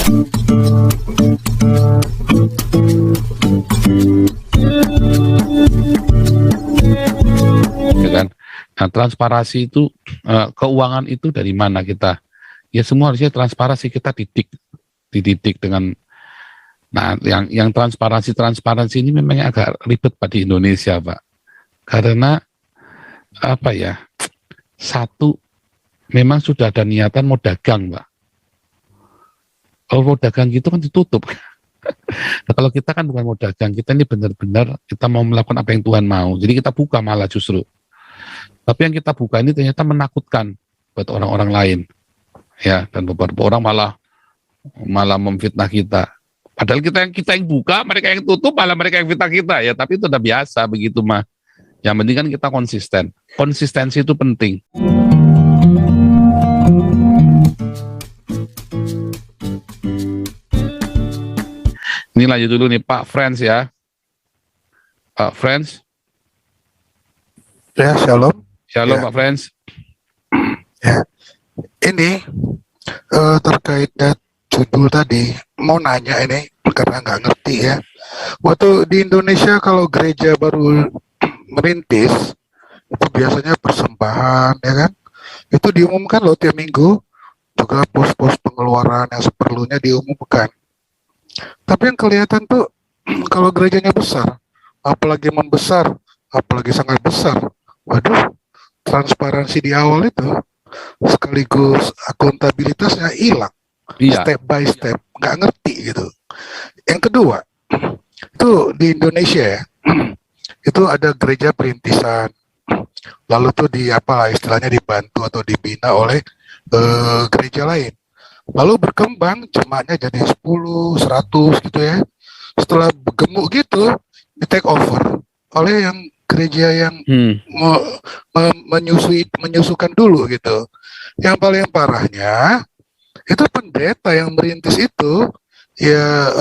Ya kan? Nah, transparansi itu keuangan itu dari mana kita? Ya semua harusnya transparansi, kita dididik dengan. Nah, yang transparansi ini memang agak ribet Pak di Indonesia, Pak. Karena apa ya? Satu, memang sudah ada niatan mau dagang, Pak. Kalau mau dagang gitu kan ditutup. Nah, kalau kita kan bukan mau dagang, kita ini benar-benar kita mau melakukan apa yang Tuhan mau. Jadi kita buka malah justru. Tapi yang kita buka ini ternyata menakutkan buat orang-orang lain. Ya, dan beberapa orang malah memfitnah kita. Padahal kita yang buka, mereka yang tutup, malah mereka yang fitnah kita ya. Tapi itu udah biasa begitu mah. Yang penting kan kita konsisten. Konsistensi itu penting. Ini lanjut dulu nih Pak Frans ya. Pak Frans. Ya, shalom. Shalom ya. Pak Frans. Ya, ini terkait judul tadi, mau nanya ini karena nggak ngerti ya. Waktu di Indonesia kalau gereja baru merintis, itu biasanya persembahan ya kan, itu diumumkan loh tiap minggu, juga pos-pos pengeluaran yang seperlunya diumumkan. Tapi yang kelihatan tuh kalau gerejanya besar, apalagi membesar, apalagi sangat besar, waduh, transparansi di awal itu sekaligus akuntabilitasnya hilang. Iya. Step by step, nggak ngerti gitu. Yang kedua, itu di Indonesia ya, itu ada gereja perintisan, lalu tuh istilahnya dibantu atau dibina oleh gereja lain, lalu berkembang jemaatnya jadi 10, 100 gitu ya. Setelah gemuk gitu, di take over oleh yang gereja yang menyusukan dulu gitu. Yang paling parahnya itu pendeta yang merintis itu ya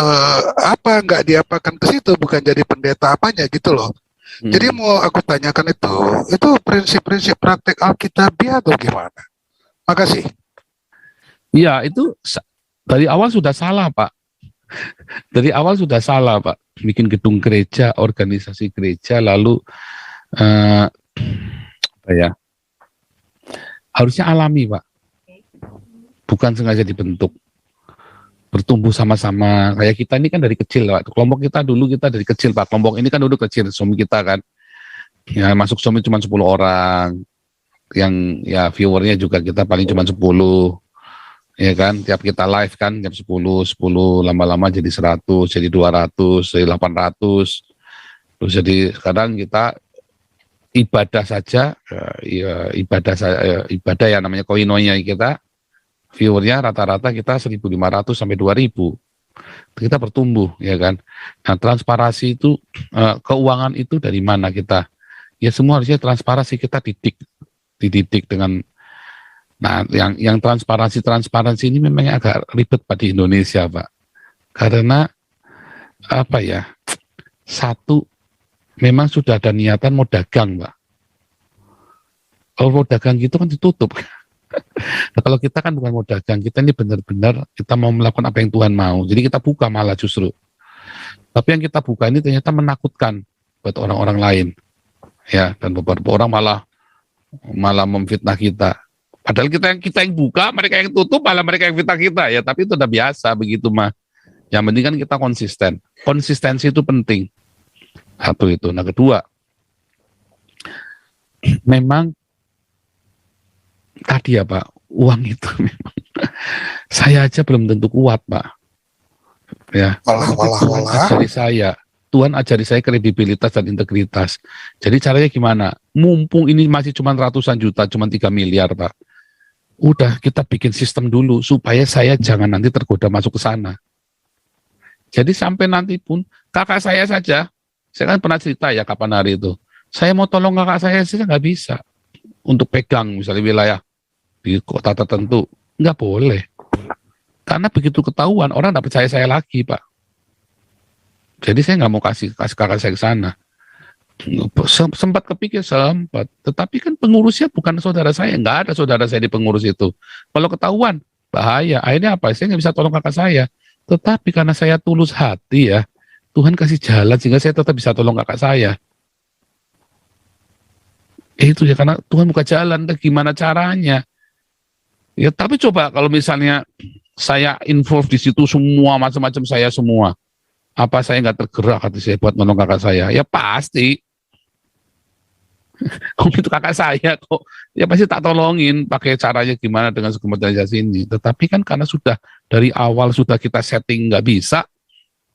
apa nggak diapakan ke situ, bukan jadi pendeta apanya gitu loh. Jadi mau aku tanyakan itu prinsip-prinsip praktek Alkitabiah atau gimana? Makasih. Iya, itu dari awal sudah salah Pak. Dari awal sudah salah Pak. Bikin gedung gereja, organisasi gereja, lalu harusnya alami Pak. Bukan sengaja dibentuk, bertumbuh sama-sama. Kayak kita ini kan dari kecil Pak. Kelompok kita dulu dari kecil Pak. Kelompok ini kan dulu kecil, suami kita kan. Ya masuk suami cuma 10 orang. Yang ya viewernya juga kita paling cuma 10. Ya kan, tiap kita live kan jam 10 lama-lama jadi 100, jadi 200, jadi 800. Terus jadi sekarang kita ibadah saja, ibadah ya namanya koinonia kita, viewernya rata-rata kita 1.500 sampai 2.000. Kita bertumbuh, ya kan. Nah, transparansi itu, keuangan itu dari mana kita? Ya semua harusnya transparansi, kita dididik dengan. Nah, yang transparansi ini memang agak ribet Pak di Indonesia Pak. Karena apa ya? Satu, memang sudah ada niatan mau dagang Pak. Kalau mau dagang gitu kan ditutup. Nah, kalau kita kan bukan mau dagang, kita ini benar-benar kita mau melakukan apa yang Tuhan mau. Jadi kita buka malah justru. Tapi yang kita buka ini ternyata menakutkan buat orang-orang lain. Ya, dan beberapa orang malah memfitnah kita. Padahal kita yang buka, mereka yang tutup, malah mereka yang fitnah kita ya. Tapi itu udah biasa begitu mah. Yang penting kan kita konsisten. Konsistensi itu penting. Satu itu. Nah, kedua, memang tadi ya Pak, uang itu memang saya aja belum tentu kuat Pak. Ya. Tuhan ajari saya kredibilitas dan integritas. Jadi caranya gimana? Mumpung ini masih cuma ratusan juta, cuma 3 miliar Pak. Udah kita bikin sistem dulu supaya saya jangan nanti tergoda masuk ke sana. Jadi sampai nanti pun kakak saya saja, saya kan pernah cerita ya kapan hari itu, saya mau tolong kakak saya nggak bisa untuk pegang misalnya wilayah di kota tertentu, nggak boleh. Karena begitu ketahuan orang nggak percaya saya lagi Pak. Jadi saya nggak mau kasih kakak saya ke sana. Sempat kepikir, tetapi kan pengurusnya bukan saudara saya, nggak ada saudara saya di pengurus itu. Kalau ketahuan, bahaya. Akhirnya apa? Saya nggak bisa tolong kakak saya. Tetapi karena saya tulus hati ya, Tuhan kasih jalan sehingga saya tetap bisa tolong kakak saya. Itu ya karena Tuhan buka jalan, gimana caranya? Ya tapi coba kalau misalnya saya involve di situ semua macam-macam saya semua, apa saya nggak tergerak hati saya buat menolong kakak saya? Ya pasti. Kok itu kakak saya kok, ya pasti tak tolongin pakai caranya gimana dengan sekompetensi ini. Tetapi kan karena sudah dari awal sudah kita setting nggak bisa,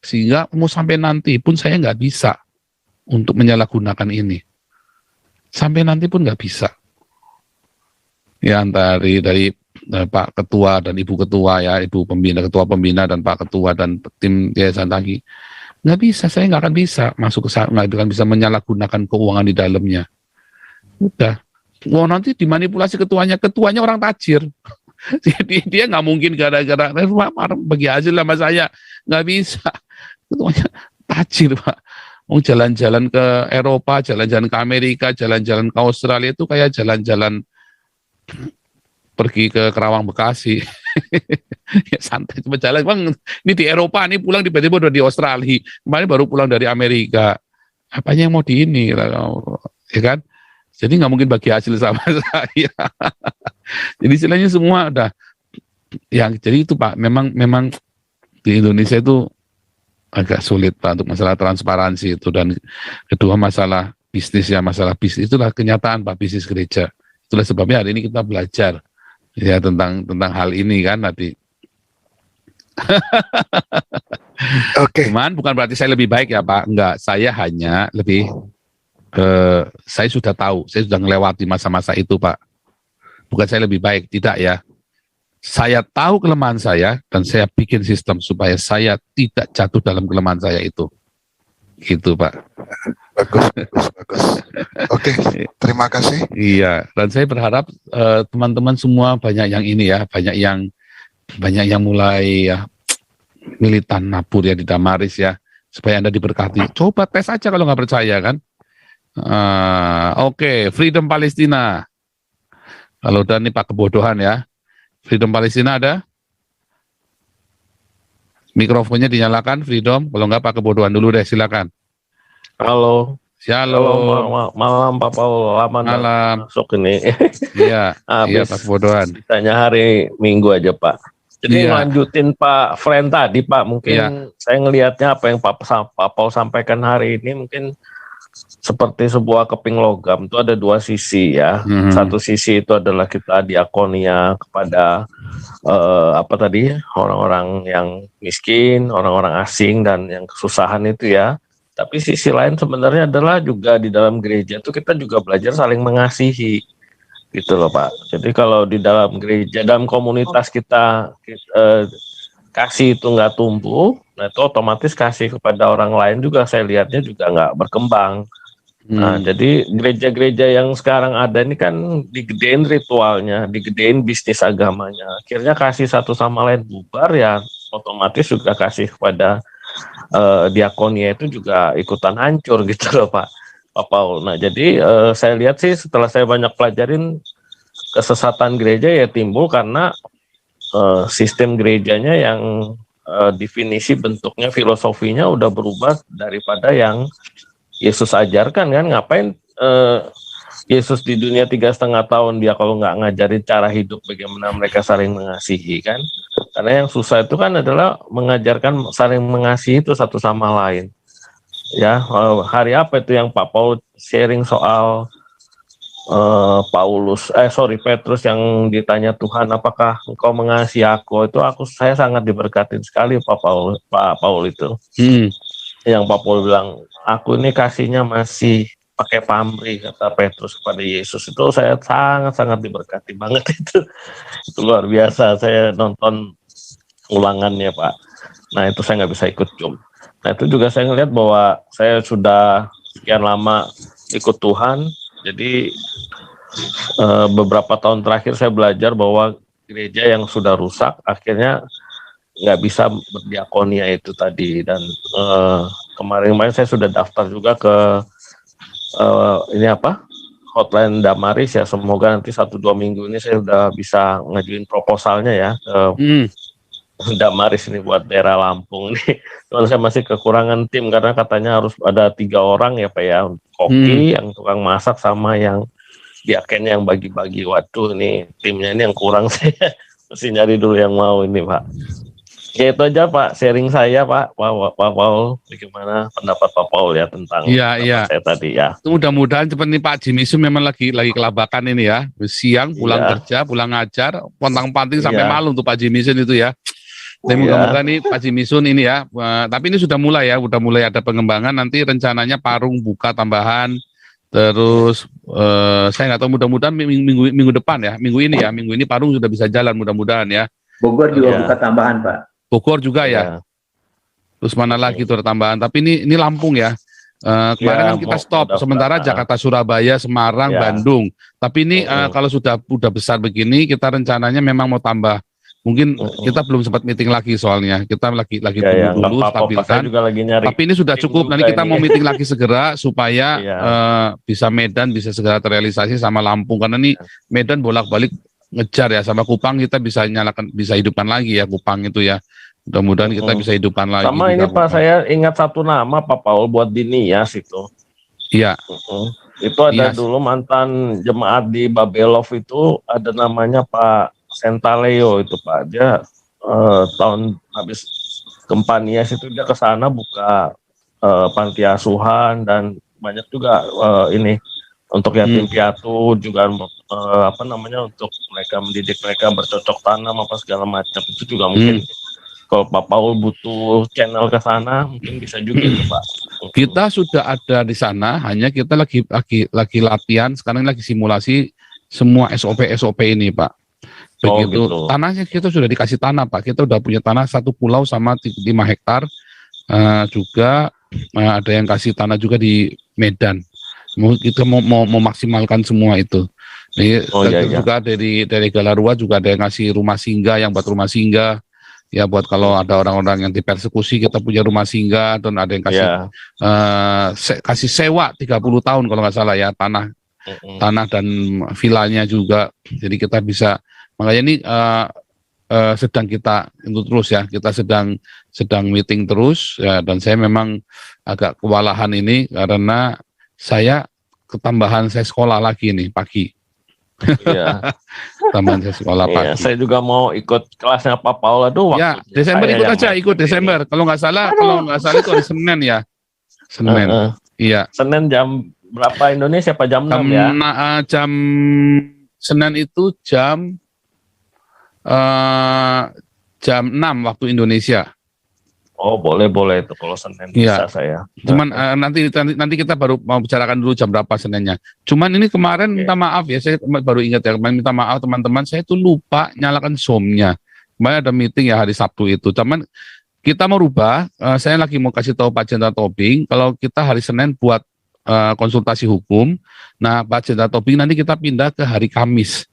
sehingga mau sampai nanti pun saya nggak bisa untuk menyalahgunakan ini. Sampai nanti pun nggak bisa. Ya dari Pak Ketua dan Ibu Ketua ya, Ibu Pembina, Ketua Pembina dan Pak Ketua dan tim Yayasan Tangki, nggak bisa, saya nggak akan bisa masuk ke sana, nggak akan bisa menyalahgunakan keuangan di dalamnya. Udah, wah nanti dimanipulasi ketuanya orang tajir. Jadi dia nggak mungkin gara-gara bagi hasil sama saya, nggak bisa. Ketuanya tajir Pak. Mau jalan-jalan ke Eropa, jalan-jalan ke Amerika, jalan-jalan ke Australia itu kayak jalan-jalan pergi ke Kerawang Bekasi. Ya santai cuma jalan. Bang, ini di Eropa, ini pulang tiba-tiba udah di Australia. Kemarin baru pulang dari Amerika. Apanya yang mau di ini? Ya kan? Jadi nggak mungkin bagi hasil sama saya. Jadi istilahnya semua udah. Ya, jadi itu Pak, memang di Indonesia itu agak sulit Pak untuk masalah transparansi itu, dan kedua masalah bisnis itulah kenyataan Pak, bisnis gereja. Itulah sebabnya hari ini kita belajar ya tentang hal ini kan tadi. Oke. Cuman bukan berarti saya lebih baik ya Pak, enggak, saya hanya lebih saya sudah tahu, saya sudah melewati masa-masa itu Pak. Bukan saya lebih baik, tidak ya. Saya tahu kelemahan saya dan saya bikin sistem supaya saya tidak jatuh dalam kelemahan saya itu. Gitu Pak. Bagus. Oke, terima kasih. Iya, dan saya berharap teman-teman semua banyak yang ini ya, banyak yang mulai ya militan nabur ya di Damaris ya, supaya Anda diberkati. Coba tes aja kalau nggak percaya kan. Oke, Freedom Palestina. Kalau udah nih Pak kebodohan ya. Freedom Palestina ada? Mikrofonnya dinyalakan, Freedom. Kalau nggak Pak kebodohan dulu deh, silakan. Halo. Shalom. Malam Pak Paul, lama Malam. masuk ini. Iya, iya Pak kebodohan. Ditanya hari Minggu aja Pak. Jadi lanjutin Pak Fren tadi Pak, mungkin saya ngelihatnya apa yang Pak Paul sampaikan hari ini mungkin seperti sebuah keping logam, itu ada dua sisi ya. Satu sisi itu adalah kita diakonia kepada orang-orang yang miskin, orang-orang asing dan yang kesusahan itu ya. Tapi sisi lain sebenarnya adalah juga di dalam gereja itu kita juga belajar saling mengasihi gitu loh Pak. Jadi kalau di dalam gereja, dalam komunitas kita kasih itu nggak tumbuh, nah itu otomatis kasih kepada orang lain juga saya lihatnya juga nggak berkembang. Nah jadi gereja-gereja yang sekarang ada ini kan digedein ritualnya, digedein bisnis agamanya, akhirnya kasih satu sama lain bubar ya, otomatis juga kasih kepada diakonia itu juga ikutan hancur gitu loh Pak Paul. Nah jadi saya lihat sih setelah saya banyak pelajarin kesesatan gereja ya timbul karena sistem gerejanya yang definisi bentuknya filosofinya udah berubah daripada yang Yesus ajarkan kan. Ngapain Yesus di dunia 3,5 tahun dia kalau nggak ngajarin cara hidup bagaimana mereka saling mengasihi kan. Karena yang susah itu kan adalah mengajarkan saling mengasihi itu satu sama lain ya. Hari apa itu yang Pak Paul sharing soal Petrus yang ditanya Tuhan, apakah engkau mengasihi aku? Itu saya sangat diberkatin sekali Pak Paul itu. Yang Pak Paul bilang, aku ini kasihnya masih pakai pamrih, kata Petrus kepada Yesus. Itu saya sangat diberkati banget itu. Itu luar biasa. Saya nonton ulangannya Pak. Nah itu saya nggak bisa ikut Zoom. Nah itu juga saya ngelihat bahwa saya sudah sekian lama ikut Tuhan. Jadi beberapa tahun terakhir saya belajar bahwa gereja yang sudah rusak akhirnya nggak bisa berdiakonia itu tadi. Dan kemarin saya sudah daftar juga ke hotline Damaris ya, semoga nanti 1-2 minggu ini saya udah bisa ngajuin proposalnya ya ke Damaris ini buat daerah Lampung nih. Cuman saya masih kekurangan tim karena katanya harus ada 3 orang ya Pak ya, koki, yang tukang masak sama yang diakennya yang bagi-bagi. Waduh nih timnya ini yang kurang saya mesti nyari dulu yang mau ini Pak. Ya itu aja Pak sharing saya Pak Paul, bagaimana pendapat Pak Paul ya tentang Iya. saya tadi ya. Mudah-mudahan cepat nih Pak Jimisu memang lagi kelabakan ini ya, siang pulang kerja, pulang ngajar, pontang-panting sampai malam tuh Pak Jimisun itu ya. Tapi mudah-mudahan nih Pak Jimisun ini ya, tapi ini sudah mulai ada pengembangan, nanti rencananya Parung buka tambahan, terus saya nggak tahu, mudah-mudahan minggu depan ya, minggu ini Parung sudah bisa jalan mudah-mudahan ya. Bogor juga buka tambahan Pak. Bogor juga ya. Terus mana lagi tuh tambahan, tapi ini Lampung ya. Kemarin kan kita stop, sementara Jakarta, Surabaya, Semarang, Bandung. Tapi ini kalau sudah besar begini, kita rencananya memang mau tambah. Mungkin kita belum sempat meeting lagi soalnya. Kita lagi tunggu dulu, stabilkan. Tapi ini sudah cukup. Nanti kita mau meeting lagi segera supaya bisa Medan bisa segera terrealisasi sama Lampung. Karena ini Medan bolak-balik ngejar ya, sama Kupang kita bisa hidupkan lagi ya Kupang itu ya. Mudah-mudahan kita bisa hidupkan lagi. Sama ini Pak, saya ingat satu nama Pak Paul buat di Nias itu. Iya. Itu ada dulu mantan jemaat di Babelov itu, ada namanya Pak Sentaleo itu Pak. Dia tahun habis gempa Nias itu dia ke sana buka panti asuhan dan banyak juga ini untuk yatim piatu juga untuk mereka mendidik mereka bercocok tanam apa segala macam. Itu juga mungkin kalau Pak Paul butuh channel ke sana mungkin bisa juga itu Pak. Kita sudah ada di sana, hanya kita lagi latihan, sekarang lagi simulasi semua SOP ini Pak. Begitu gitu. Tanahnya kita sudah dikasih tanah Pak, kita udah punya tanah 1 pulau sama 5 hektar, juga ada yang kasih tanah juga di Medan. Kita mau memaksimalkan semua itu. Juga dari Galarua juga ada yang ngasih rumah singgah, yang buat rumah singgah. Ya buat kalau ada orang-orang yang dipersekusi, kita punya rumah singgah, dan ada yang kasih sewa 30 tahun kalau nggak salah ya, tanah dan vilanya juga. Jadi kita bisa, makanya ini sedang kita itu terus ya, kita sedang meeting terus ya, dan saya memang agak kewalahan ini karena saya ketambahan saya sekolah lagi nih pagi. Iya. Tambahan saya sekolah pagi. Saya juga mau ikut kelasnya Pak Paul. Aduh, ya, Desember ikut aja, ikut Desember. Kalau nggak salah itu hari Senin ya. Senin. Iya. Senin jam berapa Indonesia Pak? Jam 6 ya? Jam Senin itu jam 6 waktu Indonesia. Oh boleh itu kalau Senin bisa saya. Cuman nanti kita baru mau bicarakan dulu jam berapa Seninnya. Cuman ini kemarin minta maaf ya, saya baru ingat ya, minta maaf teman-teman, saya tuh lupa nyalakan Zoom-nya. Kemarin ada meeting ya hari Sabtu itu. Cuman kita mau rubah, saya lagi mau kasih tahu Pak Jenderal Tobing, kalau kita hari Senin buat konsultasi hukum, nah Pak Jenderal Tobing nanti kita pindah ke hari Kamis.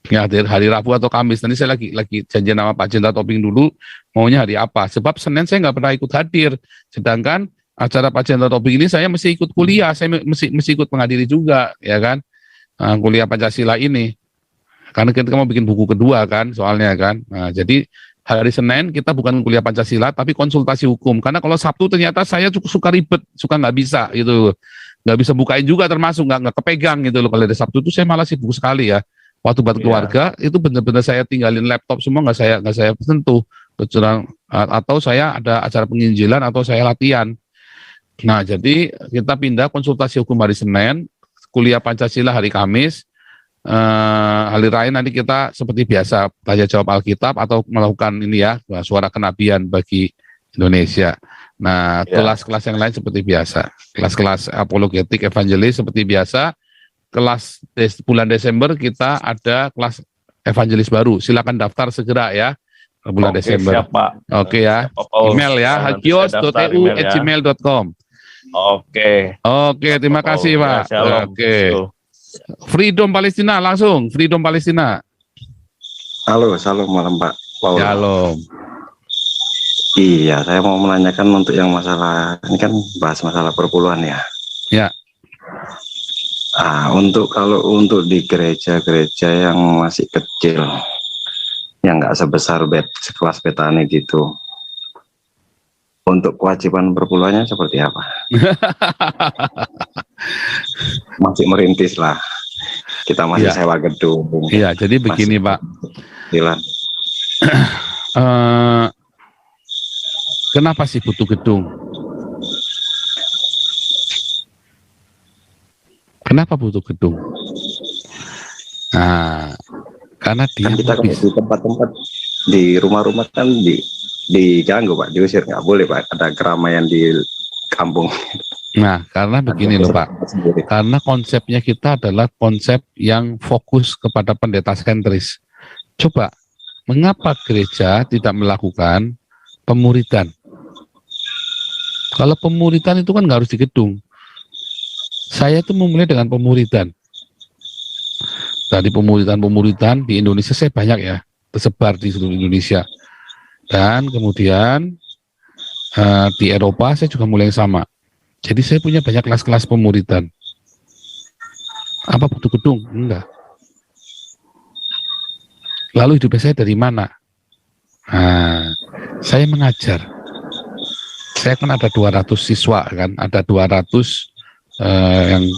Ya, hari Rabu atau Kamis. Nanti saya lagi janjian sama Pak Jenderal Tobing dulu, maunya hari apa. Sebab Senin saya nggak pernah ikut hadir. Sedangkan acara Pak Jenderal Tobing ini saya mesti ikut kuliah, saya mesti ikut menghadiri juga, ya kan. Kuliah Pancasila ini. Karena kita mau bikin buku kedua kan, soalnya kan. Nah, jadi hari Senin kita bukan kuliah Pancasila, tapi konsultasi hukum. Karena kalau Sabtu ternyata saya suka ribet, suka nggak bisa gitu. Nggak bisa bukain juga termasuk, nggak kepegang gitu loh. Kalau ada Sabtu itu saya malah sibuk sekali ya. Waktu buat keluarga itu benar-benar saya tinggalin laptop semua, nggak saya sentuh, atau saya ada acara penginjilan atau saya latihan. Nah jadi kita pindah konsultasi hukum hari Senin, kuliah Pancasila hari Kamis, hari Raya nanti kita seperti biasa tanya jawab Alkitab atau melakukan ini ya suara kenabian bagi Indonesia. Nah kelas-kelas yang lain seperti biasa, kelas-kelas apologetik evangelis seperti biasa. Kelas bulan Desember kita ada kelas evangelis baru. Silakan daftar segera ya bulan Desember. Oke ya. Email ya hagios.eu@gmail.com. Oke, terima kasih Pak. Oke. Freedom Palestina langsung. Freedom Palestina. Halo, salam malam Pak Paul. Shalom. Iya, saya mau menanyakan untuk yang masalah ini kan bahas masalah perpuluhan ya. Ya. Kalau untuk di gereja-gereja yang masih kecil, yang nggak sebesar sekelas Betani gitu, untuk kewajiban perpuluhannya seperti apa? Masih merintis lah, kita masih Iya. sewa gedung. Iya, jadi begini Pak. Silakan. Eh, kenapa sih butuh gedung? Kenapa butuh gedung? Nah, karena dia Kan kita kalau di tempat-tempat di rumah-rumah kan diganggu Pak, diusir, nggak boleh Pak, ada keramaian di kampung. Nah, karena begini loh Pak. Karena konsepnya kita adalah konsep yang fokus kepada pendeta sentris. Coba, mengapa gereja tidak melakukan pemuridan? Kalau pemuridan itu kan nggak harus di gedung. Saya itu memulai dengan pemuridan. Dari pemuridan di Indonesia saya banyak ya, tersebar di seluruh Indonesia. Dan kemudian di Eropa saya juga mulai yang sama. Jadi saya punya banyak kelas-kelas pemuridan. Apa butuh gedung? Enggak. Lalu hidup saya dari mana? Nah, saya mengajar. Saya kan ada 200 siswa kan, ada 200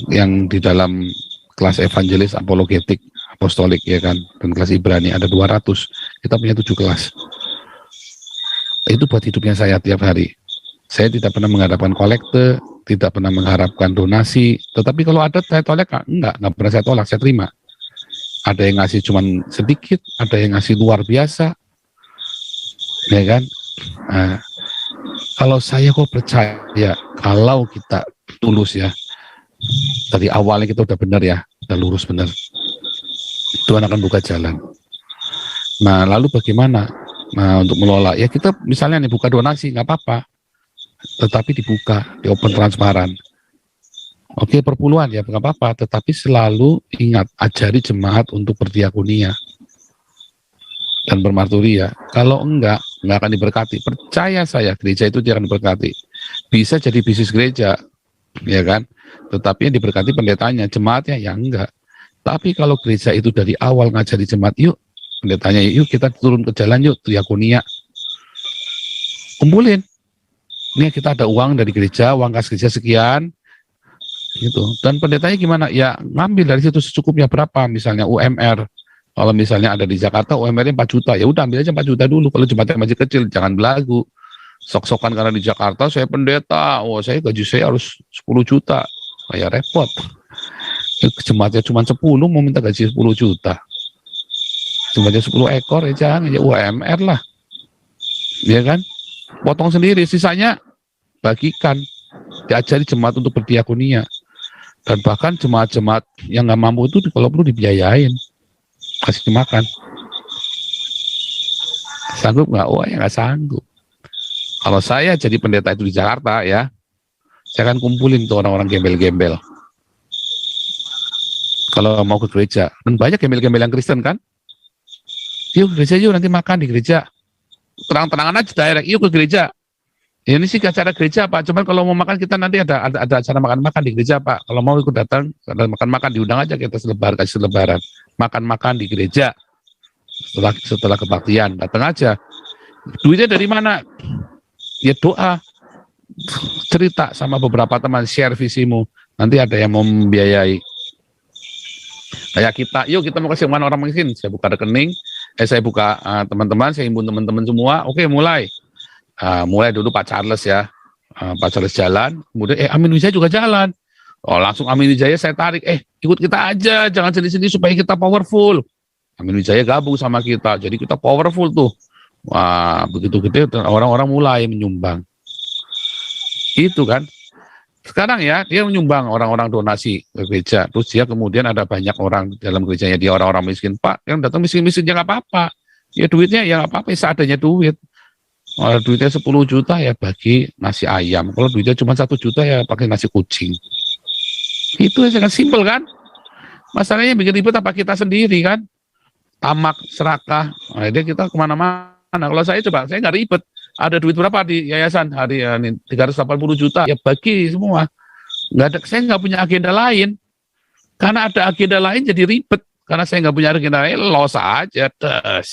yang di dalam kelas evangelis, apologetik, apostolik ya kan, dan kelas Ibrani ada 200. Kita punya 7 kelas. Itu buat hidupnya saya tiap hari. Saya tidak pernah mengharapkan kolekte, tidak pernah mengharapkan donasi, tetapi kalau ada saya tolak, enggak pernah saya tolak, saya terima. Ada yang ngasih cuman sedikit, ada yang ngasih luar biasa, ya kan. Nah, kalau saya kok percaya, kalau kita tulus ya, dari awalnya kita udah benar ya, udah lurus benar, Tuhan akan buka jalan. Nah, lalu bagaimana? Nah, untuk mengelola, ya kita misalnya nih buka donasi, nggak apa-apa, tetapi dibuka, di open transparan. Oke, perpuluhan ya nggak apa-apa, tetapi selalu ingat, ajari jemaat untuk berdiakonia dan bermarturi ya. Kalau nggak akan diberkati. Percaya saya, gereja itu tidak akan diberkati. Bisa jadi bisnis gereja, ya kan? Tetapi yang diberkati pendetanya, jemaatnya ya enggak. Tapi kalau gereja itu dari awal ngajari jemaat, yuk pendetanya, yuk kita turun ke jalan, yuk diakonia, kumpulin. Ini kita ada uang dari gereja, uang kas gereja sekian, gitu. Dan pendetanya gimana? Ya ngambil dari situ secukupnya berapa, misalnya UMR. Kalau misalnya ada di Jakarta UMR-nya 4 juta, ya udah ambil aja 4 juta dulu. Kalau jemaatnya masih kecil, jangan belagu. Sok-sokan karena di Jakarta saya pendeta, saya gaji saya harus 10 juta. Kayak repot. Jemaatnya cuma 10, mau minta gaji 10 juta. Jemaatnya 10 ekor, ya jangan, ya UMR lah. Ya kan? Potong sendiri, sisanya bagikan. Diajari jemaat untuk berdiakonia. Dan bahkan jemaat-jemaat yang nggak mampu itu kalau perlu dibiayain. Kasih makan. Sanggup nggak? Oh ya nggak sanggup. Kalau saya jadi pendeta itu di Jakarta ya, saya akan kumpulin tuh orang-orang gembel-gembel. Kalau mau ke gereja, dan banyak gembel-gembel yang Kristen kan, yuk gereja yuk nanti makan di gereja. Terang-terangan aja direct, yuk ke gereja. Ya, ini sih acara gereja Pak, cuman kalau mau makan kita nanti ada acara makan-makan di gereja Pak. Kalau mau ikut datang, ada makan-makan, diundang aja kita kasih selebaran. Makan-makan di gereja. Setelah kebaktian, datang aja. Duitnya dari mana? Ya doa. Cerita sama beberapa teman, share visimu. Nanti ada yang mau membiayai. Kayak kita, yuk kita mau kasih uang orang miskin. Saya buka rekening, saya buka teman-teman, saya himpun teman-teman semua. Oke, mulai. Mulai dulu Pak Charles ya, Pak Charles jalan, kemudian Amin Wijaya juga jalan. Oh langsung Amin Wijaya saya tarik, ikut kita aja, jangan sedih-sedih supaya kita powerful. Amin Wijaya gabung sama kita, jadi kita powerful tuh. Wah begitu gede, orang-orang mulai menyumbang. Itu kan. Sekarang ya dia menyumbang, orang-orang donasi ke gereja, terus dia kemudian ada banyak orang dalam gerejanya, dia orang-orang miskin. Pak yang datang miskin-miskin ya nggak apa-apa, ya duitnya ya nggak apa-apa, seadanya duit. Kalau duitnya 10 juta ya bagi nasi ayam. Kalau duitnya cuma 1 juta ya pakai nasi kucing. Itu sangat simpel kan. Masalahnya bikin ribet apa kita sendiri kan. Tamak, serakah. Nah, dia kita kemana-mana. Kalau saya coba, saya nggak ribet. Ada duit berapa di yayasan hari ini? 380 juta. Ya bagi semua. Nggak ada, saya nggak punya agenda lain. Karena ada agenda lain jadi ribet. Karena saya nggak punya agenda lain, los aja. Des.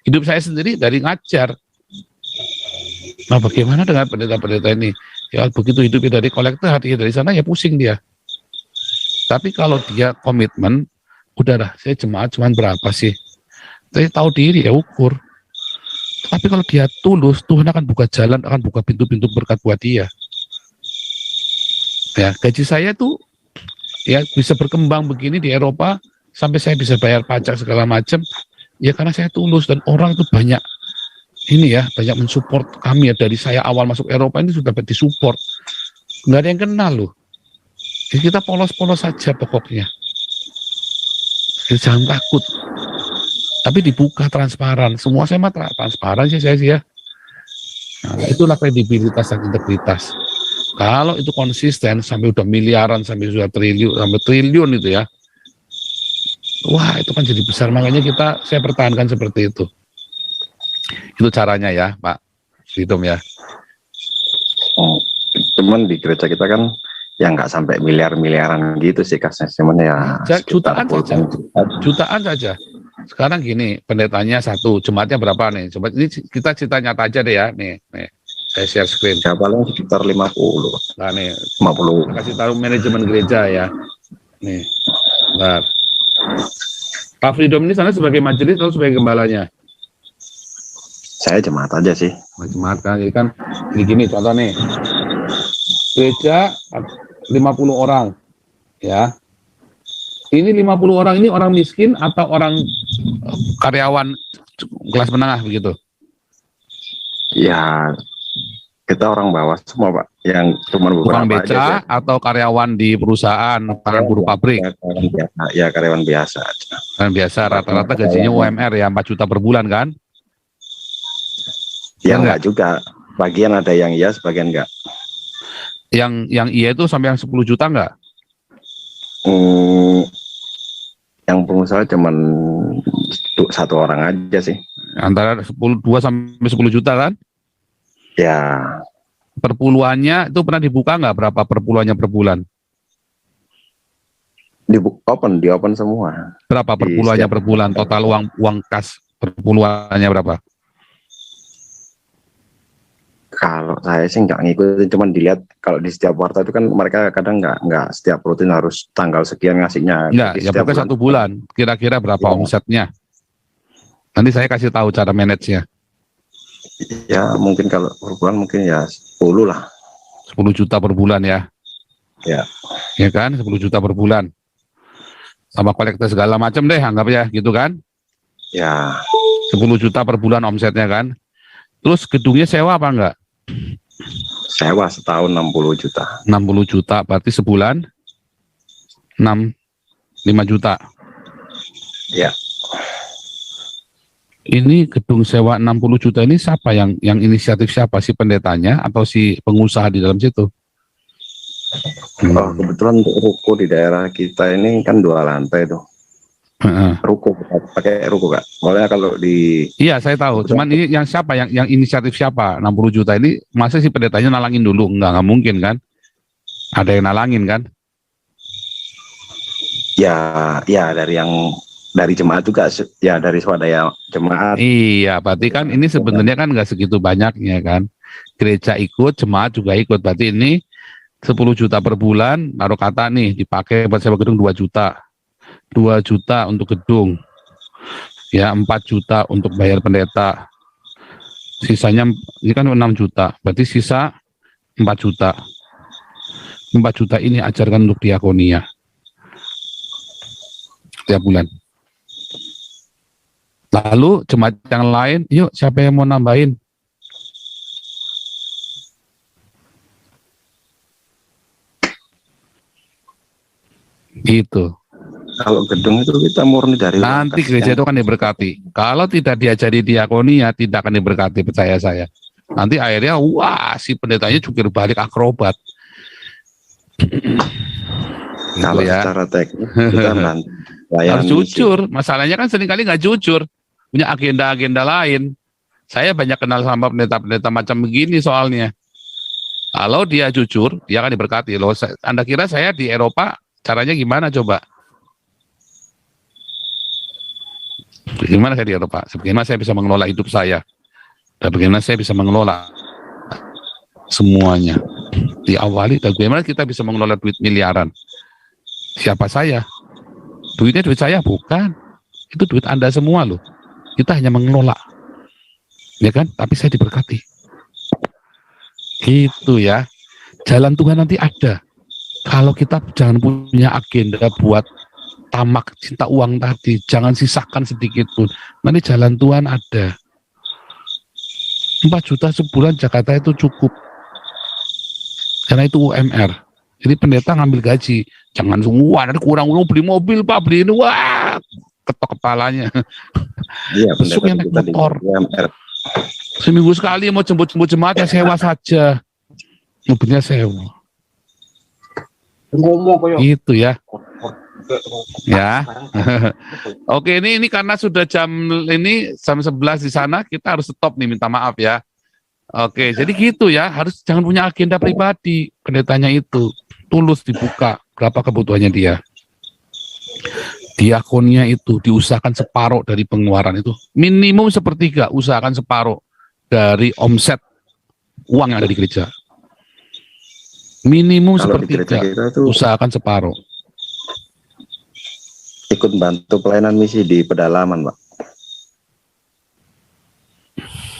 Hidup saya sendiri dari ngajar. Nah, bagaimana dengan pendeta-pendeta ini? Ya begitu hidupnya dari kolektor, hatinya dari sana, ya pusing dia. Tapi kalau dia komitmen, udahlah, saya jemaat cuman berapa sih? Saya tahu diri, ya ukur. Tapi kalau dia tulus, Tuhan akan buka jalan, akan buka pintu-pintu berkat buat dia. Ya, gaji saya tuh ya bisa berkembang begini di Eropa, sampai saya bisa bayar pajak segala macam, ya karena saya tulus, dan orang itu banyak ini ya, banyak mensupport kami ya. Dari saya awal masuk Eropa ini sudah disupport, nggak ada yang kenal loh. Jadi kita polos-polos saja pokoknya. Jadi jangan takut, tapi dibuka transparan. Semua saya mah transparan sih saya sih ya. Nah, itulah kredibilitas dan integritas. Kalau itu konsisten sampai udah miliaran, sampai sudah triliun itu ya, wah itu kan jadi besar. Makanya saya pertahankan seperti itu. Itu caranya ya Pak Hitum ya. Oh, cuman di gereja kita kan ya nggak sampai miliaran gitu sih kasnya, cuman ya jutaan saja. Jutaan saja. Sekarang gini, pendetanya satu, jemaatnya berapa nih? Coba ini kita cerita nyata aja deh ya. Nih, saya share screen. ya paling sekitar 50. Nah nih, 50. kasih tahu manajemen gereja ya. Nih, bentar. Pak Freedom ini sana sebagai majelis atau sebagai gembalanya? Saya jemaat aja sih. Jemaat kan, jadi kan gini contoh nih. Gereja 50 orang ya. Ini 50 orang ini orang miskin atau orang karyawan kelas menengah begitu? Ya kita orang bawah semua Pak, yang cuma beberapa Tukang beca aja. atau karyawan di perusahaan, tangan buruh pabrik? Ya karyawan biasa aja. Kan biasa rata-rata gajinya UMR ya 4 juta per bulan kan? Ya enggak juga, bagian ada yang iya, sebagian enggak. Yang iya itu sampai yang 10 juta enggak? Yang pengusaha cuman satu orang aja sih. Antara 2 sampai 10 juta kan? Ya Perpuluhannya itu pernah dibuka nggak berapa perpuluhannya per bulan? di open semua. Berapa perpuluhannya per bulan? Total uang kas perpuluhannya berapa? Kalau saya sih nggak ngikutin, cuman dilihat kalau di setiap warta itu kan mereka kadang nggak setiap rutin harus tanggal sekian ngasihnya. Enggak, ya pokoknya 1 bulan. Kira-kira berapa Ya. omsetnya? Nanti saya kasih tahu cara manage-nya. Ya mungkin kalau per bulan mungkin ya 10 lah. 10 juta per bulan ya. Ya. Ya kan, 10 juta per bulan. Sama kolektor segala macam deh, anggap ya, gitu kan. Ya 10 juta per bulan omsetnya kan. Terus gedungnya sewa apa enggak? sewa setahun 60 juta. 60 juta, berarti sebulan 5 juta. Ya. Ini gedung sewa 60 juta ini siapa yang inisiatif, siapa si pendetanya atau si pengusaha di dalam situ? Oh, kebetulan untuk ruko di daerah kita ini kan 2 lantai tuh. Ruko, pakai ruko Kak. Soalnya kalau di Iya saya tahu, cuman ini yang siapa, yang inisiatif siapa? 60 juta ini masa si pendetanya nalangin dulu? Enggak mungkin kan? Ada yang nalangin kan? ya dari jemaat juga ya, dari swadaya jemaat. Iya, berarti kan ini sebenarnya kan nggak segitu banyaknya kan? Gereja ikut, jemaat juga ikut, berarti ini 10 juta per bulan, naruh kata nih dipakai buat sewa gedung 2 juta. 2 juta untuk gedung, ya 4 juta untuk bayar pendeta, sisanya ini kan 6 juta, berarti sisa 4 juta. 4 juta ini ajarkan untuk diakonia tiap bulan. Lalu jemaat yang lain, yuk siapa yang mau nambahin? Gitu. Kalau gedung itu kita murni dari Nanti gereja itu akan diberkati. Kalau tidak diajari diakonia, tidak akan diberkati, percaya saya. Nanti akhirnya, wah, si pendetanya jungkir balik akrobat. Kalau Gitu ya. secara teknis kita Harus jujur. Masalahnya kan seringkali nggak jujur. Punya agenda-agenda lain. Saya banyak kenal sama pendeta-pendeta macam begini soalnya. Kalau dia jujur, dia akan diberkati. Loh, Anda kira saya di Eropa caranya gimana coba? Bagaimana saya diatur, Pak? Bagaimana saya bisa mengelola hidup saya? Dan bagaimana saya bisa mengelola semuanya? Diawali, dan bagaimana kita bisa mengelola duit miliaran? Siapa saya? Duitnya duit saya? Bukan. Itu duit Anda semua loh. Kita hanya mengelola. Ya kan? Tapi saya diberkati. Gitu ya. Jalan Tuhan nanti ada. Kalau kita jangan punya agenda buat tamak cinta uang tadi, jangan sisakan sedikit pun. Nanti jalan Tuhan ada. 4 juta sebulan Jakarta itu cukup. Karena itu UMR. Jadi pendeta ngambil gaji. Jangan semua, nanti kurang beli mobil, Pak, beli ini, wah, ketok kepalanya. Iya, Besok yang naik motor. Seminggu sekali mau jemput-jemput jemaat ya sewa saja. Mobilnya sewa. Itu ya. Ya. Oke, ini karena sudah jam 11 di sana, kita harus stop nih, minta maaf ya. Oke, jadi gitu ya, harus jangan punya agenda pribadi. Pendetanya itu tulus dibuka berapa kebutuhannya dia. Diakonnya itu diusahakan separuh dari pengeluaran itu. Minimum sepertiga, usahakan separuh dari omset uang yang ada di gereja. Minimum Kalau di sepertiga, gereja kita tuh usahakan separuh. ikut bantu pelayanan misi di pedalaman, Pak.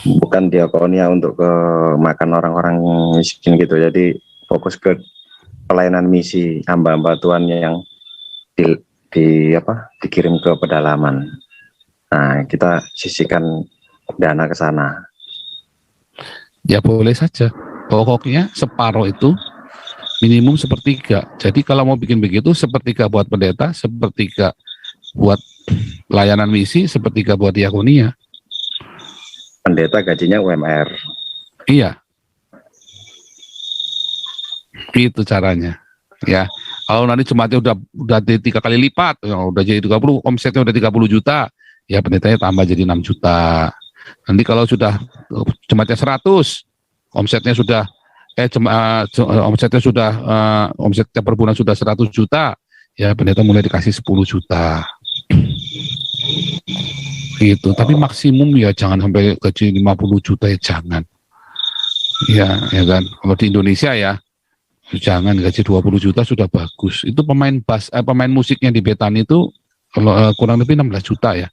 Bukan diakonia untuk ke makan orang-orang miskin gitu. Jadi fokus ke pelayanan misi hamba-hamba Tuhan yang dikirim ke pedalaman. Nah, kita sisihkan dana ke sana. Ya boleh saja. Pokoknya separuh itu minimum sepertiga. Jadi kalau mau bikin begitu, sepertiga buat pendeta, sepertiga buat layanan misi, sepertiga buat diakonia. Pendeta gajinya UMR. Iya. Itu caranya. Ya. Kalau nanti jemaatnya udah 3 kali lipat, ya udah jadi 30, omsetnya udah 30 juta, ya pendetanya tambah jadi 6 juta. Nanti kalau sudah jemaatnya 100, omsetnya sudah omsetnya per bulan sudah 100 juta, ya pendeta mulai dikasih 10 juta. Gitu. Tapi maksimum ya jangan sampai gaji 50 juta, ya jangan. Ya kan. Kalau di Indonesia ya, jangan, gaji 20 juta sudah bagus. Itu pemain musiknya di Betani itu kalau kurang lebih 16 juta ya.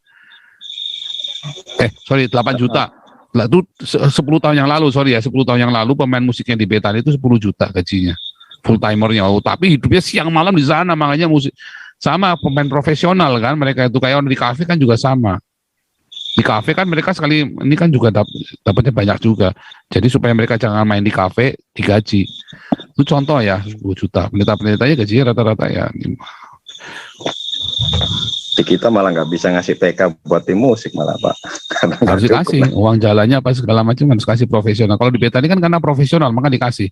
8 juta. Lah itu 10 tahun yang lalu, 10 tahun yang lalu pemain musiknya di Betani itu 10 juta gajinya. Full timernya. Oh, tapi hidupnya siang malam di sana, makanya musik sama pemain profesional kan, mereka itu kayak orang di kafe kan juga sama. Di kafe kan mereka sekali ini kan juga dapatnya banyak juga. Jadi supaya mereka jangan main di kafe, digaji. Itu contoh ya, 10 juta. Pendeta-pendetanya gajinya rata-rata ya. Di kita malah nggak bisa ngasih TK buat tim musik malah, Pak. Karena harus dikasih uang jalannya apa segala macam, harus kasih profesional. Kalau di Betani kan karena profesional maka dikasih.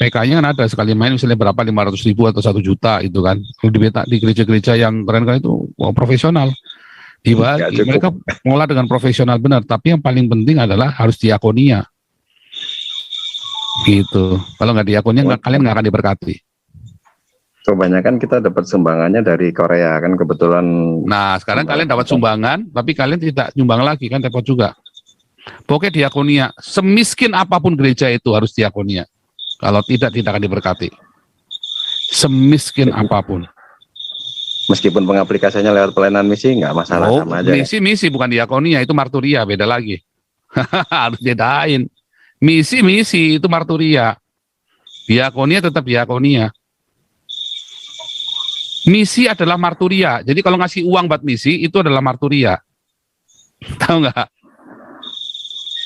PK-nya kan ada, sekali main misalnya berapa, 500.000 atau 1 juta itu kan. Kalau di gereja-gereja yang keren-keren itu profesional. Dibagi, mereka mengolah dengan profesional benar, tapi yang paling penting adalah harus diakonia. Gitu. Kalau nggak diakonia, kalian nggak akan diberkati. Kebanyakan kita dapat sumbangannya dari Korea kan kebetulan. Nah, sekarang kalian dapat sumbangan, tapi kalian tidak nyumbang lagi kan, repot juga. Pokoknya diakonia, semiskin apapun gereja itu harus diakonia. Kalau tidak akan diberkati. Semiskin apapun. Meskipun pengaplikasinya lewat pelayanan misi nggak masalah, sama aja. Misi bukan diakonia, itu marturia, beda lagi. Harus bedain. Misi itu marturia. Diakonia tetap diakonia. Misi adalah marturia. Jadi kalau ngasih uang buat misi itu adalah marturia. Tahu nggak?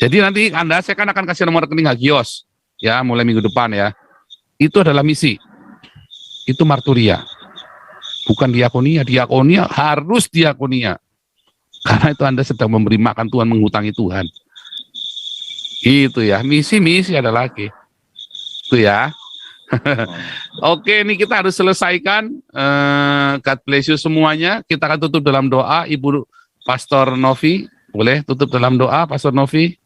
Jadi nanti saya kan akan kasih nomor rekening Hagios ya mulai minggu depan ya. Itu adalah misi. Itu marturia. Bukan diakonia. Diakonia harus diakonia. Karena itu Anda sedang memberi makan Tuhan, menghutangi Tuhan. Itu ya. Misi ada lagi. Itu ya. Oke, ini kita harus selesaikan. God bless you semuanya. Kita akan tutup dalam doa. Ibu Pastor Novi, boleh tutup dalam doa, Pastor Novi?